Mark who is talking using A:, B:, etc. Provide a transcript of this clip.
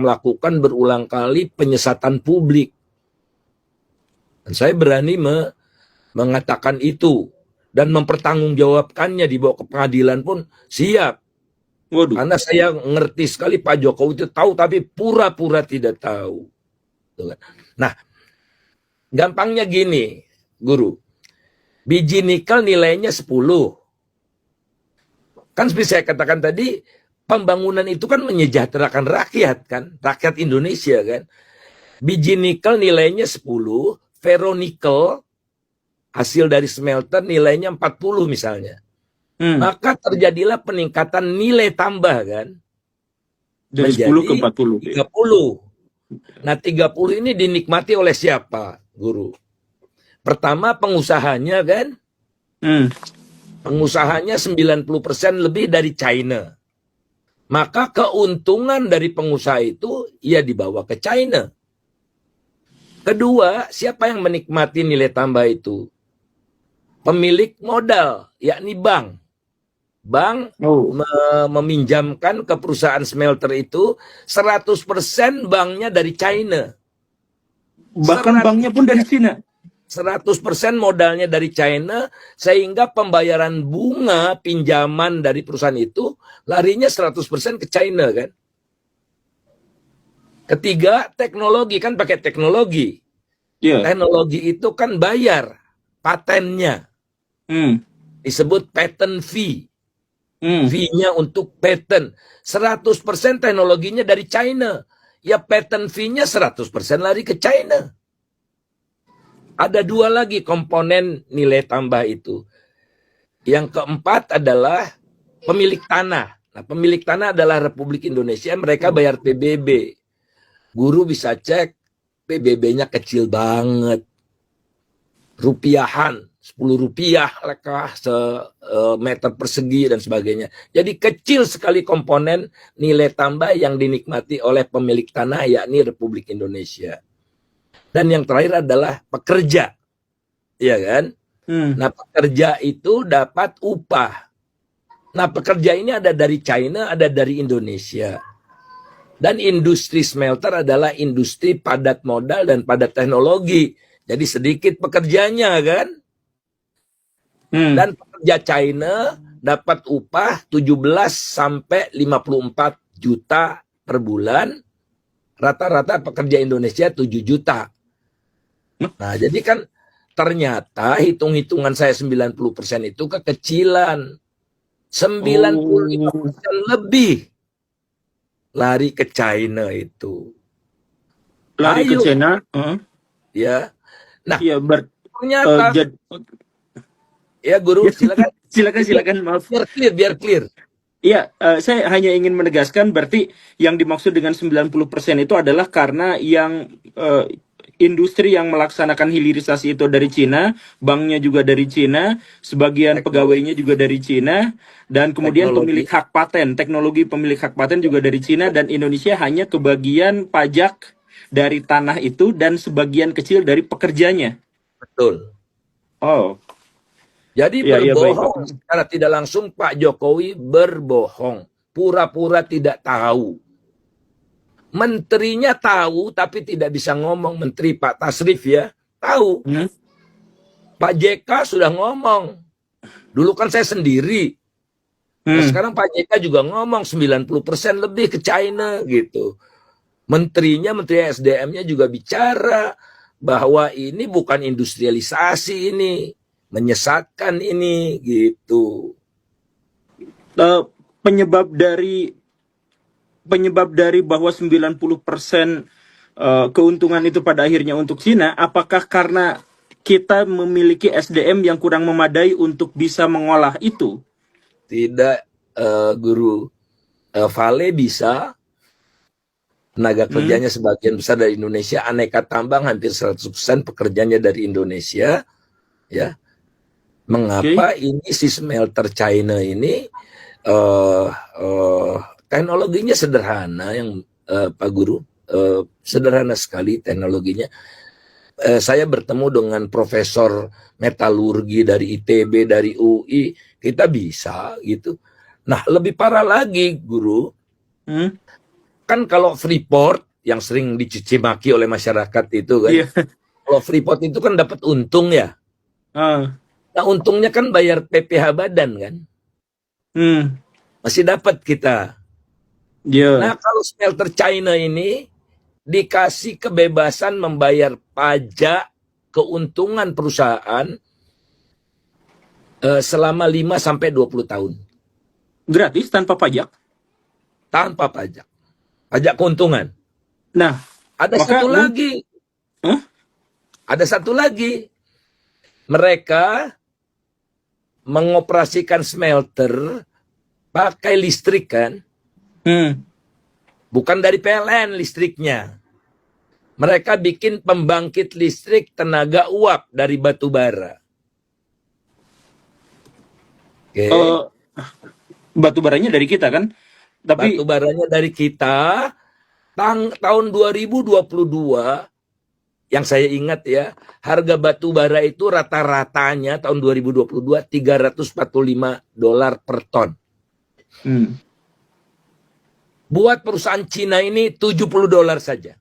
A: melakukan berulang kali penyesatan publik. Dan saya berani mengatakan itu dan mempertanggungjawabkannya, dibawa ke pengadilan pun siap.
B: Waduh.
A: Karena saya ngerti sekali Pak Jokowi itu tahu tapi pura-pura tidak tahu. Nah, gampangnya gini, Guru. Biji nikel nilainya 10. Kan seperti saya katakan tadi, pembangunan itu kan menyejahterakan rakyat kan, rakyat Indonesia kan. Biji nikel nilainya 10, ferronikel hasil dari smelter nilainya 40 misalnya. Maka terjadilah peningkatan nilai tambah kan.
B: Dari
A: menjadi
B: 10 ke 40.
A: 30. Nah, 30 ini dinikmati oleh siapa, Guru? Pertama pengusahanya kan. Pengusahanya 90% lebih dari China. Maka keuntungan dari pengusaha itu ya dibawa ke China. Kedua, siapa yang menikmati nilai tambah itu? Pemilik modal, yakni bank. Bank meminjamkan ke perusahaan smelter itu 100% banknya dari China.
B: Bahkan banknya pun dari Cina.
A: 100% modalnya dari China, sehingga pembayaran bunga pinjaman dari perusahaan itu larinya 100% ke China kan. Ketiga, teknologi, kan pakai teknologi. Teknologi itu kan bayar patennya. Disebut patent fee. Fee-nya untuk patent. 100% teknologinya dari China. Ya patent fee-nya 100% lari ke China. Ada dua lagi komponen nilai tambah itu. Yang keempat adalah pemilik tanah. Nah, pemilik tanah adalah Republik Indonesia, mereka bayar PBB. Guru bisa cek, PBB-nya kecil banget. Rupiahan, 10 rupiah lekah semeter persegi dan sebagainya. Jadi kecil sekali komponen nilai tambah yang dinikmati oleh pemilik tanah, yakni Republik Indonesia. Dan yang terakhir adalah pekerja. Iya kan? Nah, pekerja itu dapat upah. Nah, pekerja ini ada dari China, ada dari Indonesia. Dan industri smelter adalah industri padat modal dan padat teknologi. Jadi sedikit pekerjanya kan. Dan pekerja China dapat upah 17 sampai 54 juta per bulan. Rata-rata pekerja Indonesia 7 juta. Nah, jadi kan ternyata hitung-hitungan saya 90% itu kekecilan. 95% lebih lari ke China itu.
B: Lari ke China.
A: Ya. Nah,
B: ya,
A: ternyata ya Guru, silakan.
B: Silakan, maaf.
A: Biar clear.
B: Iya, saya hanya ingin menegaskan berarti yang dimaksud dengan 90% itu adalah karena yang industri yang melaksanakan hilirisasi itu dari Cina, banknya juga dari Cina, sebagian pegawainya juga dari Cina, dan kemudian pemilik hak paten, teknologi pemilik hak paten juga dari Cina, dan Indonesia hanya kebagian pajak dari tanah itu dan sebagian kecil dari pekerjanya.
A: Betul. Jadi berbohong secara tidak langsung, Pak Jokowi berbohong, pura-pura tidak tahu. Menterinya tahu tapi tidak bisa ngomong. Menteri Pak Tasrif ya tahu. Pak JK sudah ngomong. Dulu kan saya sendiri. Nah, sekarang Pak JK juga ngomong 90% lebih ke China gitu. Menterinya, Menteri SDM-nya juga bicara bahwa ini bukan industrialisasi ini, menyesatkan ini gitu.
B: Penyebab dari bahwa 90% keuntungan itu pada akhirnya untuk Cina, apakah karena kita memiliki SDM yang kurang memadai untuk bisa mengolah itu?
A: Tidak, Guru. Vale bisa, tenaga kerjanya sebagian besar dari Indonesia, aneka tambang hampir 100% pekerjanya dari Indonesia, ya. Mengapa ini si smelter China ini teknologinya sederhana, yang Pak Guru, sederhana sekali teknologinya. Saya bertemu dengan profesor metalurgi dari ITB, dari UI, kita bisa gitu. Nah, lebih parah lagi, Guru. kan kalau Freeport yang sering dicuci maki oleh masyarakat itu kan,
B: Iya.
A: kalau Freeport itu kan dapat untung ya. Nah untungnya kan bayar PPh badan kan, masih dapat kita. Nah kalau smelter China ini dikasih kebebasan membayar pajak keuntungan perusahaan selama 5-20 tahun.
B: Gratis tanpa pajak?
A: Tanpa pajak. Pajak keuntungan.
B: Nah,
A: ada satu lagi. Ada satu lagi. Mereka mengoperasikan smelter pakai listrik kan. Bukan dari PLN listriknya. Mereka bikin pembangkit listrik tenaga uap dari batu bara.
B: Batu baranya dari kita kan? Tapi
A: batu baranya dari kita. Tahun 2022 yang saya ingat ya, harga batu bara itu rata-ratanya tahun 2022 $345 per ton. Buat perusahaan Cina ini $70 saja.